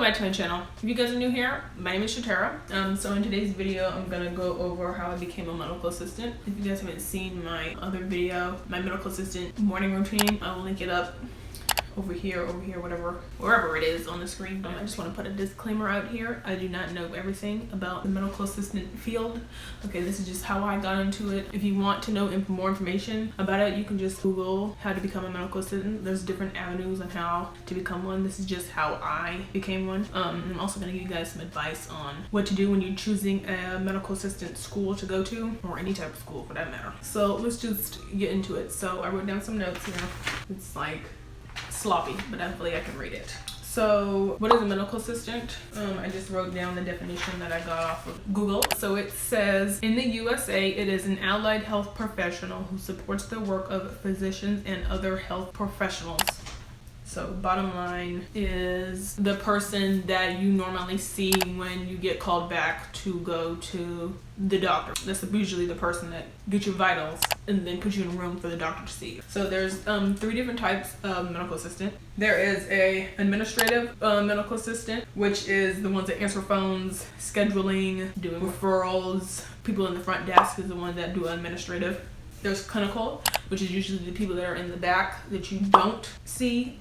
back to my channel. If you guys are new here, my name is Shatara. So in today's video, I'm gonna go over how I became a medical assistant. If you guys haven't seen my other video, my medical assistant morning routine, I'll link it up over here, whatever, wherever it is on the screen. I just want to put a disclaimer out here. I do not know everything about the medical assistant field. Okay, this is just how I got into it. If you want to know more information about it, you can just Google how to become a medical assistant. There's different avenues on how to become one. This is just how I became one. I'm also going to give you guys some advice on what to do when you're choosing a medical assistant school to go to, or any type of school for that matter. So let's just get into it. So I wrote down some notes here. It's like sloppy, but hopefully I can read it. So what is a medical assistant? I just wrote down the definition that I got off of Google. So it says, in the USA, it is an allied health professional who supports the work of physicians and other health professionals. So bottom line is the person that you normally see when you get called back to go to the doctor. That's usually the person that gets your vitals and then puts you in a room for the doctor to see you. So there's 3 different types of medical assistant. There is a administrative medical assistant, which is the ones that answer phones, scheduling, doing referrals. People in the front desk is the one that do administrative. There's clinical, which is usually the people that are in the back that you don't see.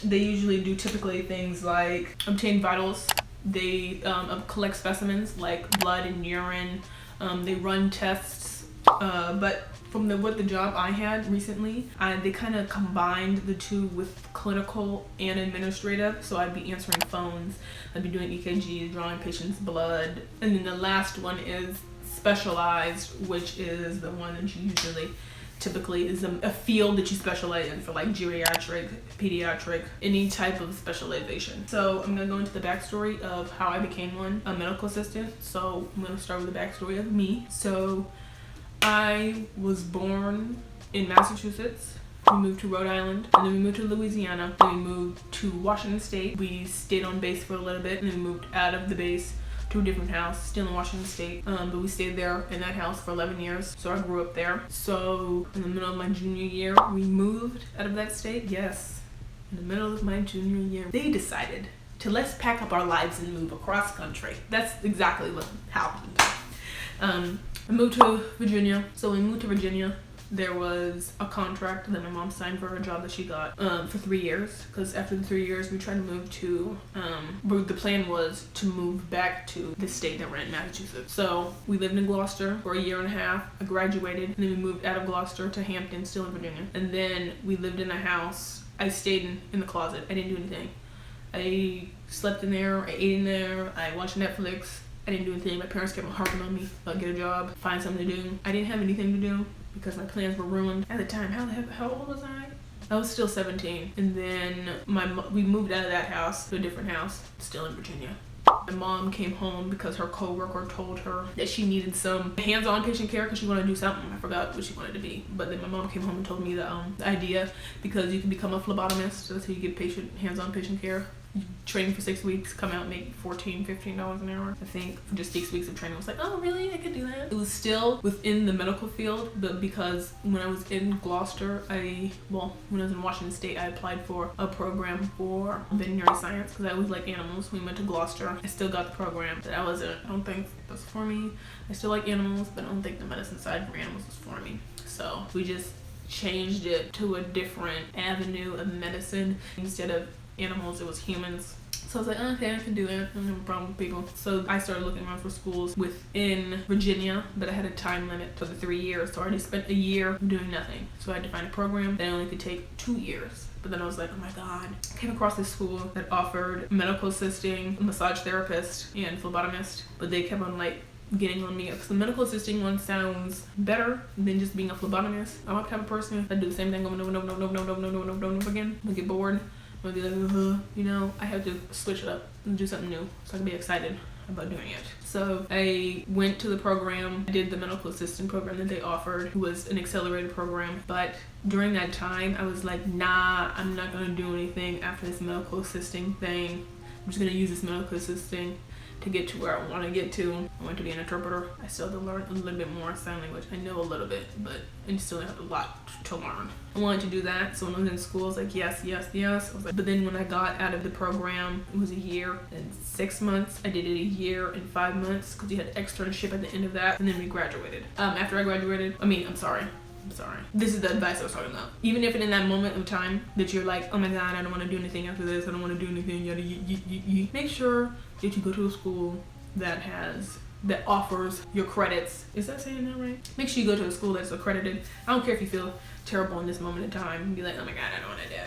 They usually do typically things like obtain vitals. They collect specimens like blood and urine. They run tests. But from what the job I had recently, they kind of combined the two with clinical and administrative. So I'd be answering phones, I'd be doing EKGs, drawing patients' blood. And then the last one is specialized, which is the one that you typically is a field that you specialize in, for like geriatric, pediatric, any type of specialization. So I'm gonna go into the backstory of how I became a medical assistant. So I'm gonna start with the backstory of me. So I was born in Massachusetts. We moved to Rhode Island, and then we moved to Louisiana, then we moved to Washington State. We stayed on base for a little bit, and then we moved out of the base to a different house, still in Washington State, but we stayed there in that house for 11 years, so I grew up there. So in the middle of my junior year, we moved out of that state. Yes, in the middle of my junior year, they decided to let's pack up our lives and move across country. That's exactly what happened. I moved to Virginia. So when we moved to Virginia, there was a contract that my mom signed for her job that she got for 3 years, because after the 3 years we tried to move to the plan was to move back to the state that we're in, Massachusetts. So we lived in Gloucester for 1.5 years. I graduated, and then we moved out of Gloucester to Hampton, still in Virginia. And then we lived in a house. I stayed in the closet. I didn't do anything. I slept in there, I ate in there, I watched Netflix. I didn't do anything. My parents kept harping on me about get a job, find something to do. I didn't have anything to do because my plans were ruined at the time. How old was I? I was still 17. And then we moved out of that house to a different house, still in Virginia. My mom came home because her coworker told her that she needed some hands-on patient care because she wanted to do something. I forgot what she wanted to be. But then my mom came home and told me the idea, because you can become a phlebotomist. That's how you get hands-on patient care. Training for 6 weeks, come out, make $14, $15 an hour. I think for just 6 weeks of training. I was like, oh really? I could do that. It was still within the medical field, but because when I was in Gloucester, when I was in Washington State, I applied for a program for veterinary science because I always like animals. We went to Gloucester. I still got the program, but I don't think that's for me. I still like animals, but I don't think the medicine side for animals is for me. So we just changed it to a different avenue of medicine. Instead of animals, it was humans. So I was like, okay, I can do that. I don't have a problem with people. So I started looking around for schools within Virginia, but I had a time limit for the 3 years. So I already spent 1 year doing nothing. So I had to find a program that only could take 2 years. But then I was like, oh my God. I came across this school that offered medical assisting, massage therapist, and phlebotomist. But they kept on getting on me because the medical assisting one sounds better than just being a phlebotomist. I'm not the type of person that do the same thing over and over again. I get bored. I'll be like, I have to switch it up and do something new so I can be excited about doing it. So I went to the program. I did the medical assistant program that they offered. It was an accelerated program, but during that time I was like, nah, I'm not gonna do anything after this medical assisting thing. I'm just gonna use this medical assisting to get to where I want to get to. I want to be an interpreter. I still have to learn a little bit more sign language. I know a little bit, but I still have a lot to learn. I wanted to do that, so when I was in school, I was like, yes, yes, yes. I was like, but then when I got out of the program, it was a year and 6 months. I did it a year and 5 months because you had externship at the end of that, and then we graduated. After I graduated, I'm sorry. This is the advice I was talking about. Even if in that moment of time that you're like, oh my God, I don't want to do anything after this, I don't want to do anything, make sure that you go to a school that offers your credits. Is that saying that right? Make sure you go to a school that's accredited. I don't care if you feel terrible in this moment in time and be like, oh my God, I don't want to do it.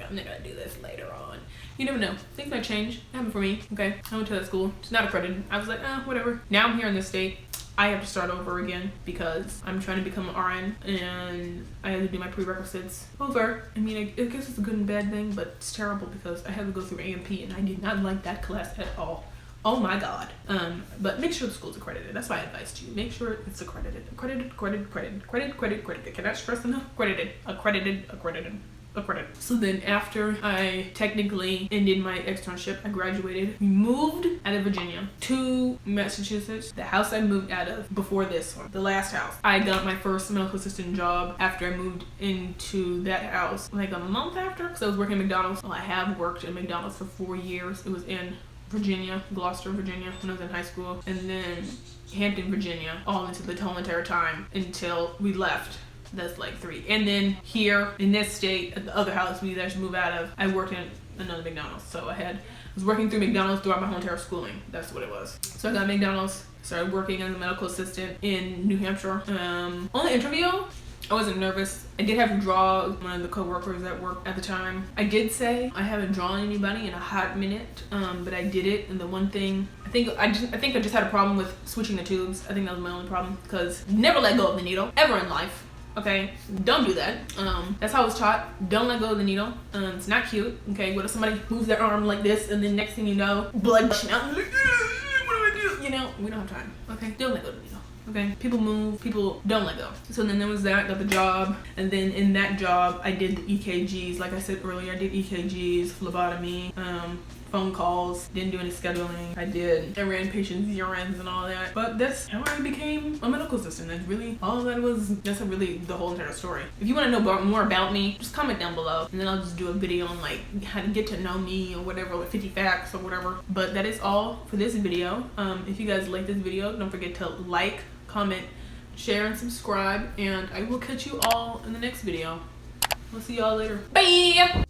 I'm not gonna do this later on. You never know. Things might change. It happened for me. Okay, I went to that school. It's not accredited. I was like, whatever. Now I'm here in this state. I have to start over again because I'm trying to become an RN and I had to do my prerequisites over. I mean, I guess it's a good and bad thing, but it's terrible because I had to go through A&P and I did not like that class at all. Oh my God. But make sure the school's accredited. That's my advice to you. Make sure it's accredited. Accredited. I cannot stress enough. Accredited. So then after I technically ended my externship, I graduated. We moved out of Virginia to Massachusetts. The house I moved out of before this one, the last house. I got my first medical assistant job after I moved into that house, like a month after, because I was working at McDonald's. Well, I have worked at McDonald's for 4 years. It was in Virginia, Gloucester, Virginia, when I was in high school, and then Hampton, Virginia, all into the whole entire time until we left. That's like 3. And then here in this state, at the other house we actually moved out of, I worked in another McDonald's. So I was working through McDonald's throughout my whole entire schooling. That's what it was. So I got McDonald's, started working as a medical assistant in New Hampshire. On the interview, I wasn't nervous. I did have to draw one of the co-workers at work at the time. I did say I haven't drawn anybody in a hot minute, but I did it. And the one thing, I think I just had a problem with switching the tubes. I think that was my only problem because never let go of the needle ever in life. Okay, don't do that. That's how I was taught. Don't let go of the needle. It's not cute. Okay, what if somebody moves their arm like this and then next thing you know, blood gushing out? Like, what do I do? You know, we don't have time. Okay, don't let go of the needle. Okay, people move, people don't let go. So then there was that, got the job, and then in that job I did the EKGs. Like I said earlier, I did EKGs, phlebotomy, phone calls, didn't do any scheduling. I ran patients' urines and all that. But that's how I became a medical assistant. That's really all that was. That's really the whole entire story. If you want to know more about me, just comment down below, and then I'll just do a video on like how to get to know me or whatever, like 50 facts or whatever. But that is all for this video. If you guys like this video, don't forget to like, comment, share, and subscribe, and I will catch you all in the next video. We'll see y'all later. Bye!